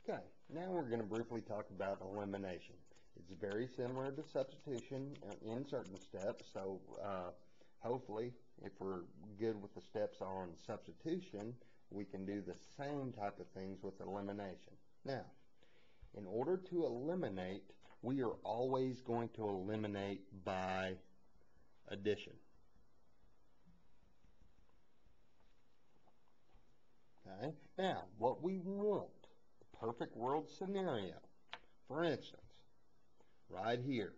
Okay, now we're going to briefly talk about elimination. It's very similar to substitution in certain steps, so hopefully if we're good with the steps on substitution, we can do the same type of things with elimination. Now, in order to eliminate, we are always going to eliminate by addition. Okay, now what we want, the perfect world scenario, for instance, right here,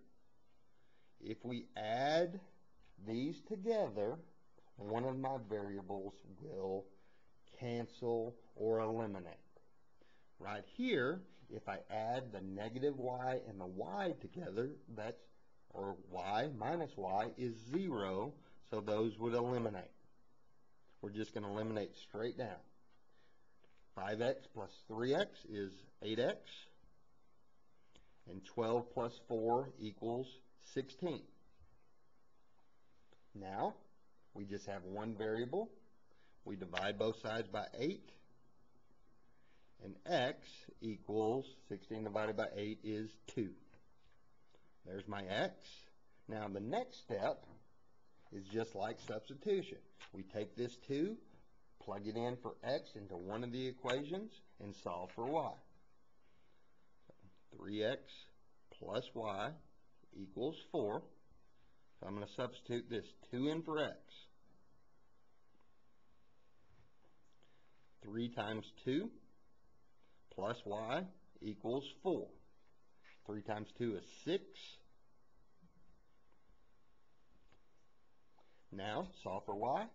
if we add these together, one of my variables will cancel or eliminate. Right here, if I add the negative y and the y together, that's, or y minus y is 0, so those would eliminate. We're just going to eliminate straight down. 5x plus 3x is 8x, and 12 plus 4 equals 16. Now, we just have one variable. We divide both sides by 8, and x equals 16 divided by 8 is 2. There's my x. Now, the next step is just like substitution. We take this 2, plug it in for x into one of the equations, and solve for y. 3x plus y equals 4. So I'm going to substitute this 2 in for x. 3 times 2 plus y equals 4. 3 times 2 is 6. Now, solve for y.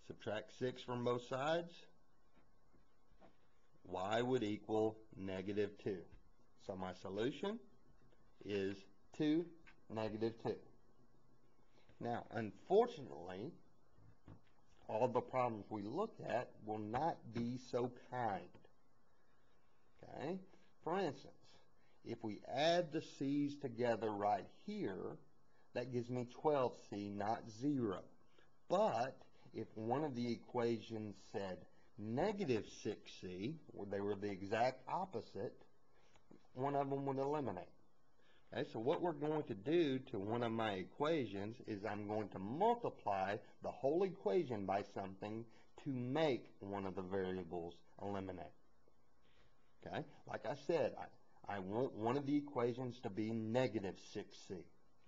Subtract 6 from both sides. Y would equal negative 2. So my solution is 2, negative 2. Now, unfortunately, all the problems we look at will not be so kind. Okay? For instance, if we add the c's together right here, that gives me 12c, not 0. But if one of the equations said negative 6c, or they were the exact opposite, one of them would eliminate. Okay, so what we're going to do to one of my equations is I'm going to multiply the whole equation by something to make one of the variables eliminate. Okay, like I said, I want one of the equations to be negative 6c.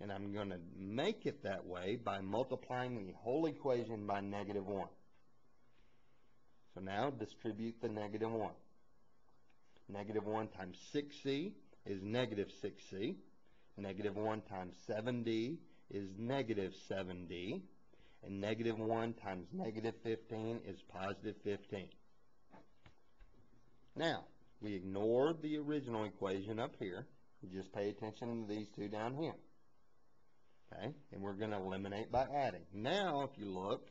And I'm going to make it that way by multiplying the whole equation by negative 1. So now distribute the negative 1. Negative 1 times 6c is negative 6c. Negative 1 times 7d is negative 7d. And negative 1 times negative 15 is positive 15. Now, we ignore the original equation up here. We just pay attention to these two down here. Okay, and we're going to eliminate by adding. Now, if you look,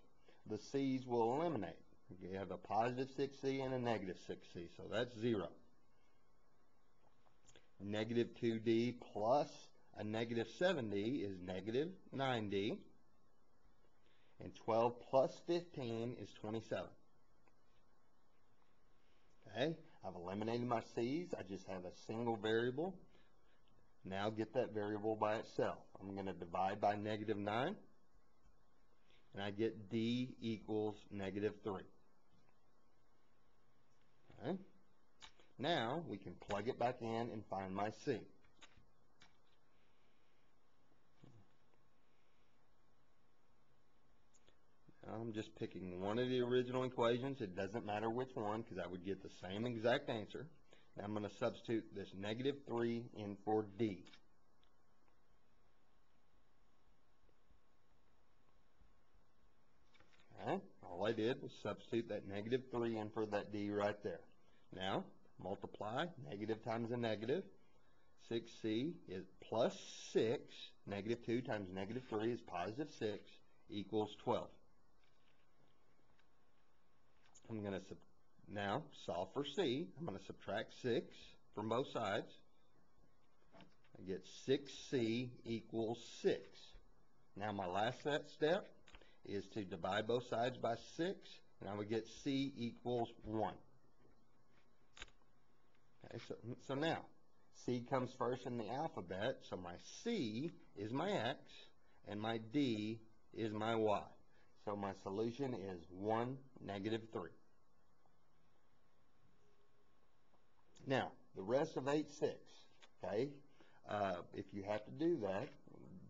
the c's will eliminate. You have a positive 6c and a negative 6c, so that's 0. Negative 2d plus a negative 7d is negative 9d. And 12 plus 15 is 27. Okay, I've eliminated my c's. I just have a single variable. Now get that variable by itself. I'm going to divide by negative 9. And I get d equals negative 3. Okay. Now we can plug it back in and find my c. Now I'm just picking one of the original equations. It doesn't matter which one because I would get the same exact answer. Now I'm going to substitute this negative 3 in for d. Okay, all I did was substitute that negative 3 in for that d right there. Now, multiply negative times a negative. 6c is plus 6. Negative 2 times negative 3 is positive 6 equals 12. I'm going to now solve for c. I'm going to subtract 6 from both sides. I get 6c equals 6. Now my last step is to divide both sides by 6, and I would get c equals 1. so now, C comes first in the alphabet, so my C is my X, and my D is my Y. So my solution is 1, -3. Now, the rest of 8-6, okay, if you have to do that,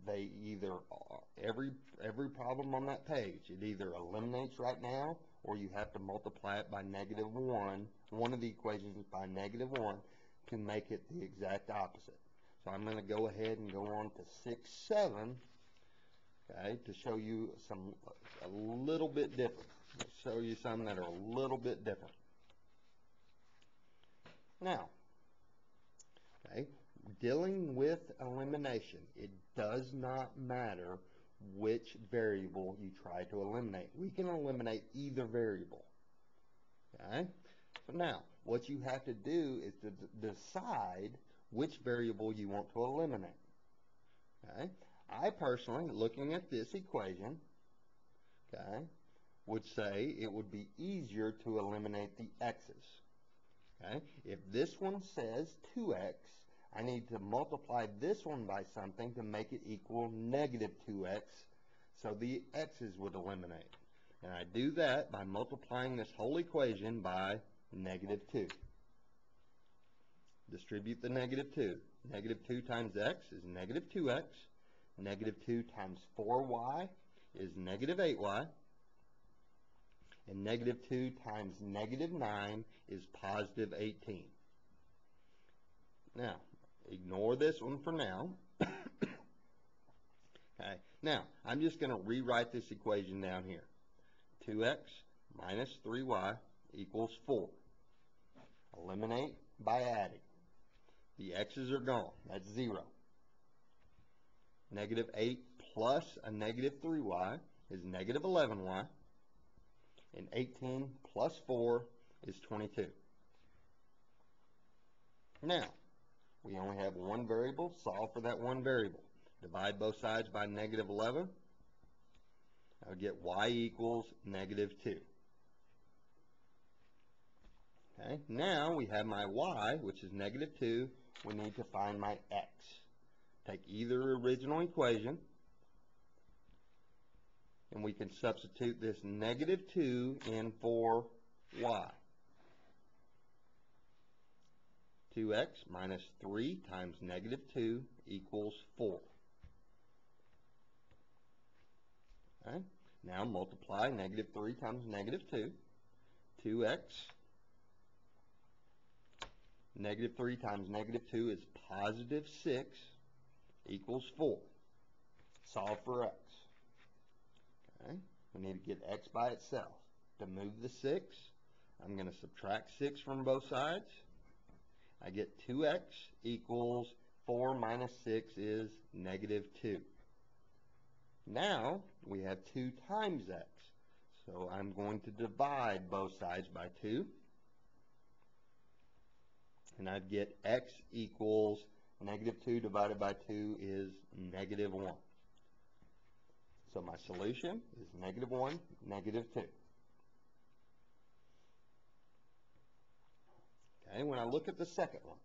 they either, every problem on that page, it either eliminates right now, or you have to multiply it by -1, one of the equations by -1, to make it the exact opposite. So I'm going to go ahead and go on to 6-7, okay, to show you a little bit different. Show you some that are a little bit different. Now, okay, dealing with elimination, it does not matter which variable you try to eliminate. We can eliminate either variable. Okay? So now, what you have to do is to decide which variable you want to eliminate. Okay? I personally, looking at this equation, okay, would say it would be easier to eliminate the x's. Okay? If this one says 2x, I need to multiply this one by something to make it equal -2x, so the x's would eliminate. And I do that by multiplying this whole equation by -2. Distribute the -2. -2 times x is -2x. -2 times 4y is -8y. And -2 times -9 is +18. Now, ignore this one for now. Okay. Now, I'm just going to rewrite this equation down here. 2x minus 3y equals 4. Eliminate by adding. The x's are gone. That's 0. -8 plus a -3y is -11y. And 18 plus 4 is 22. Now, we only have one variable. Solve for that one variable. Divide both sides by -11. I'll get y equals -2. Okay, now we have my y, which is -2. We need to find my x. Take either original equation, and we can substitute this -2 in for y. 2x minus 3 times -2 equals 4. Okay? Now multiply -3 times -2. 2x. -3 times -2 is +6 equals 4. Solve for x. Okay? We need to get x by itself. To move the 6, I'm going to subtract 6 from both sides. I get 2x equals 4 minus 6 is -2. Now we have 2 times x. So I'm going to divide both sides by 2. And I'd get x equals -2 divided by 2 is -1. So my solution is -1, -2. Okay, when I look at the second one,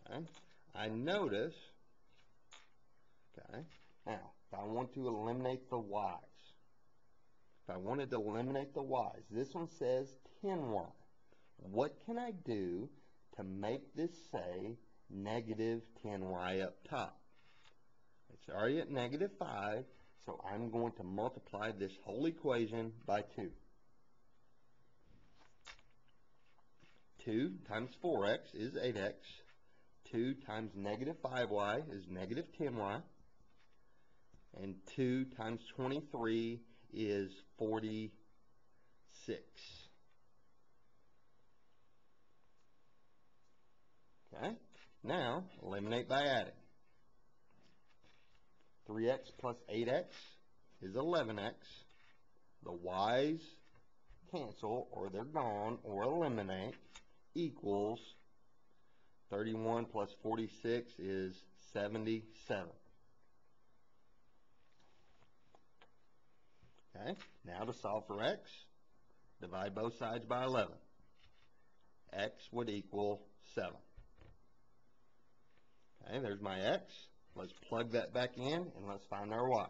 okay, I notice, okay, now if I want to eliminate the y's, if I wanted to eliminate the y's, this one says 10y. What can I do to make this say -10y up top? It's already at -5, so I'm going to multiply this whole equation by 2. 2 times 4x is 8x. 2 times -5y is -10y. And 2 times 23 is 46. Okay? Now, eliminate by adding. 3x plus 8x is 11x. The y's cancel, or they're gone, or eliminate, equals 31 plus 46 is 77. Okay, now to solve for x, divide both sides by 11. x would equal 7. Okay, there's my x. Let's plug that back in and let's find our y.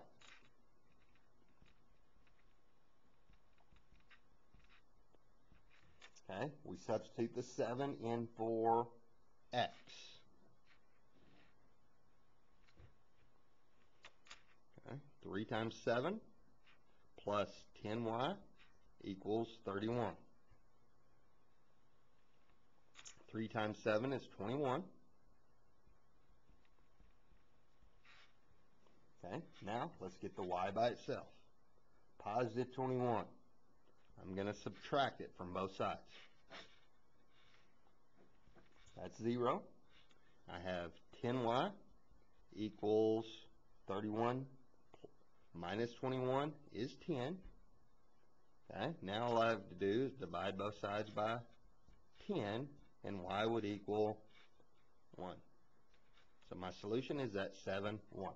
Okay, we substitute the 7 in for x. Okay, 3 times 7 plus 10y equals 31. 3 times 7 is 21. Okay, now let's get the y by itself. Positive 21. I'm going to subtract it from both sides. That's 0. I have 10y equals 31 minus 21 is 10. Okay, now all I have to do is divide both sides by 10, and y would equal 1. So my solution is at 7, 1.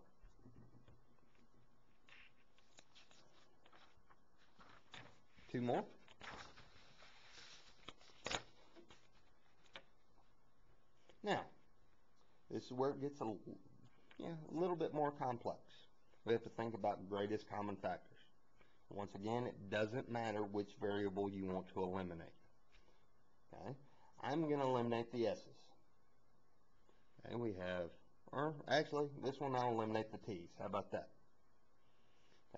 Two more. Now, this is where it gets a little bit more complex. We have to think about greatest common factors. Once again, it doesn't matter which variable you want to eliminate. Okay, I'm going to eliminate the s's. Okay, we have, or actually, this one I'll eliminate the t's. How about that?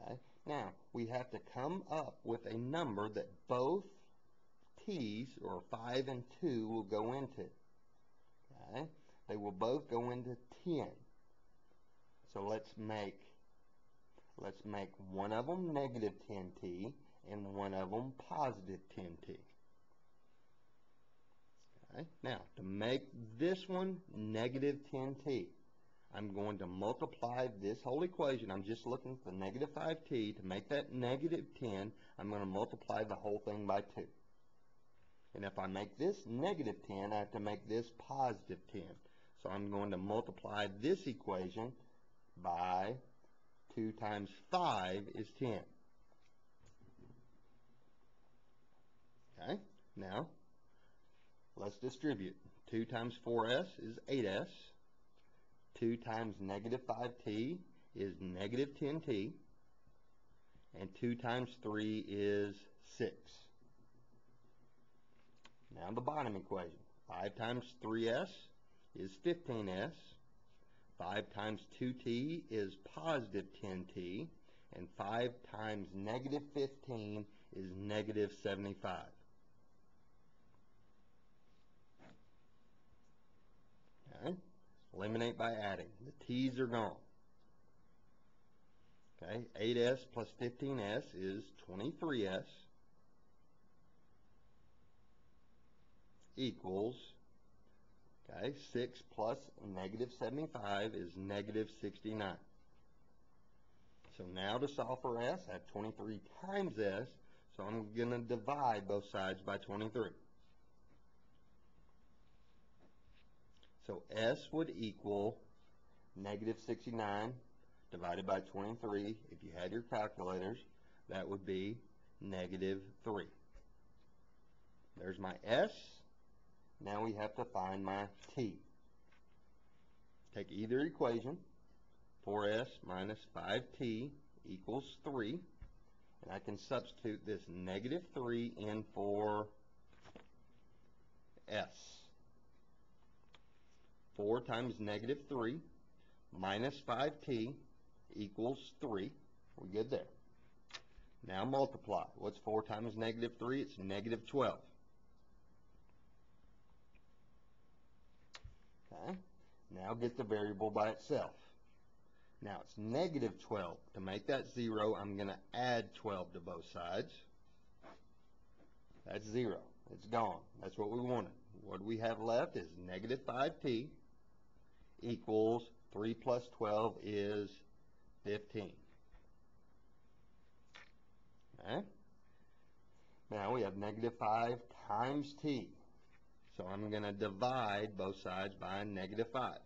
Okay, now we have to come up with a number that both t's, or 5 and 2, will go into. Okay, they will both go into 10. So let's make one of them negative 10t and one of them positive 10t. Okay, now to make this one negative 10t, I'm going to multiply this whole equation. I'm just looking for negative 5t. To make that negative 10, I'm going to multiply the whole thing by 2. And if I make this negative 10, I have to make this positive 10. So I'm going to multiply this equation by 2 times 5 is 10. Okay, now let's distribute. 2 times 4s is 8s. 2 times negative 5t is negative 10t. And 2 times 3 is 6. Now the bottom equation. 5 times 3s is 15s. 5 times 2t is positive 10t. And 5 times negative 15 is negative 75. Okay. Eliminate by adding. The t's are gone. Okay. 8s plus 15s is 23s. Equals, okay, 6 plus negative 75 is negative 69. So now to solve for s, I have 23 times s, so I'm going to divide both sides by 23. So s would equal negative 69 divided by 23. If you had your calculators, that would be negative 3. There's my s. Now we have to find my t. Take either equation. 4s minus 5t equals 3. And I can substitute this negative 3 in for s. 4 times negative 3 minus 5t equals 3. We're good there. Now multiply. What's 4 times negative 3? It's negative 12. Okay. Now get the variable by itself. Now it's negative 12. To make that 0, I'm going to add 12 to both sides. That's 0. It's gone. That's what we wanted. What we have left is negative 5t equals 3 plus 12 is 15. Okay. Now we have negative 5 times t. So I'm going to divide both sides by negative 5.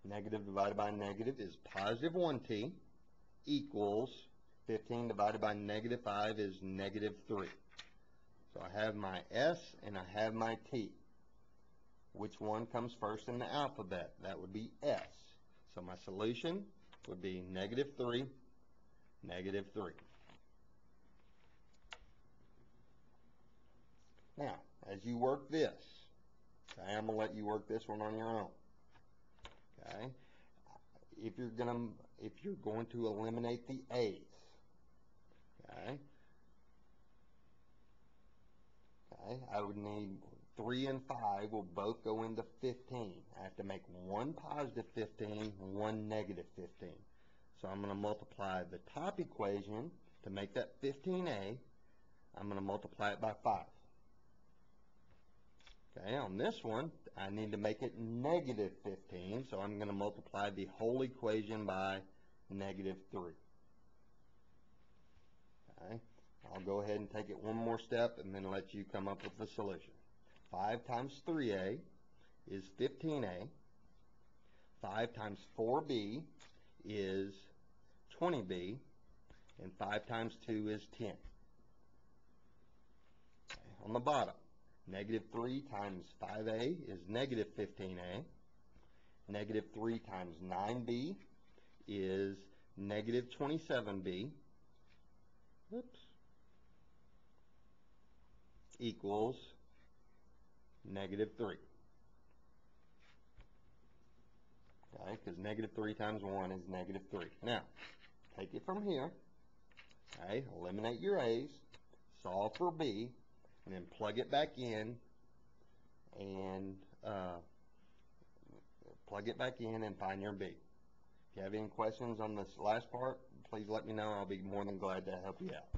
Negative divided by negative is positive 1t equals 15 divided by negative 5 is negative 3. So I have my S and I have my T. Which one comes first in the alphabet? That would be S. So my solution would be -3, -3. Now, as you work this, okay, I'm going to let you work this one on your own. Okay? If you're going to eliminate the A's, okay? Okay, I would need 3 and 5 will both go into 15. I have to make one positive 15, one negative 15. So I'm going to multiply the top equation to make that 15A. I'm going to multiply it by 5. Okay, on this one, I need to make it -15, so I'm going to multiply the whole equation by -3. Okay, I'll go ahead and take it one more step and then let you come up with the solution. 5 times 3A is 15A. 5 times 4B is 20B. And 5 times 2 is 10. Okay, on the bottom, -3 times 5A is -15A. -3 times 9B is -27B. Oops. Equals -3. Okay, because -3 times 1 is -3. Now, take it from here. Okay, eliminate your A's, solve for B, and then plug it back in and find your B. If you have any questions on this last part, please let me know. I'll be more than glad to help you out.